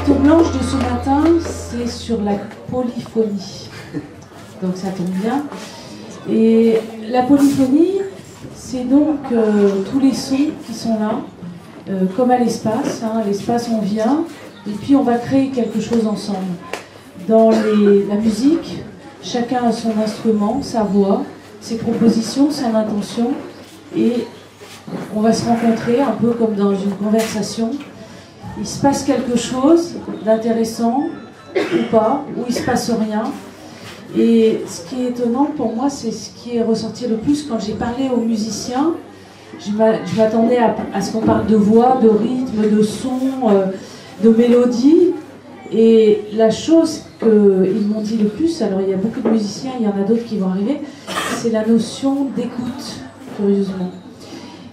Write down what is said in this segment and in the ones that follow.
carte blanche de ce matin, c'est sur la polyphonie. Donc ça tombe bien. Et la polyphonie, c'est donc tous les sons qui sont là, comme à l'espace. Hein. À l'espace, on vient et puis on va créer quelque chose ensemble. Dans la musique, chacun a son instrument, sa voix, ses propositions, son intention, et on va se rencontrer un peu comme dans une conversation. Il se passe quelque chose d'intéressant ou pas, ou il se passe rien. Et ce qui est étonnant pour moi, c'est ce qui est ressorti le plus quand j'ai parlé aux musiciens. Je m'attendais à ce qu'on parle de voix, de rythme, de son, de mélodie. Et la chose qu'ils m'ont dit le plus, alors il y a beaucoup de musiciens, il y en a d'autres qui vont arriver, c'est la notion d'écoute, curieusement.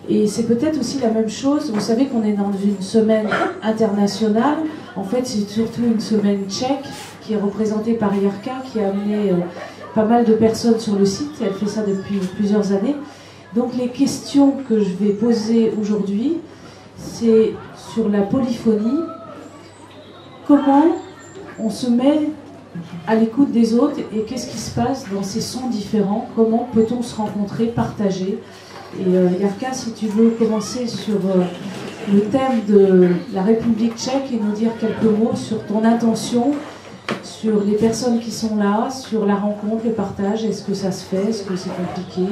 Et c'est peut-être aussi la même chose, vous savez qu'on est dans une semaine internationale, en fait c'est surtout une semaine tchèque qui est représentée par Jirka, qui a amené pas mal de personnes sur le site, elle fait ça depuis plusieurs années. Donc les questions que je vais poser aujourd'hui, c'est sur la polyphonie, comment on se met à l'écoute des autres et qu'est-ce qui se passe dans ces sons différents, comment peut-on se rencontrer, partager. Et Jirka, si tu veux commencer sur le thème de la République tchèque et nous dire quelques mots sur ton intention, sur les personnes qui sont là, sur la rencontre, le partage, est-ce que ça se fait, est-ce que c'est compliqué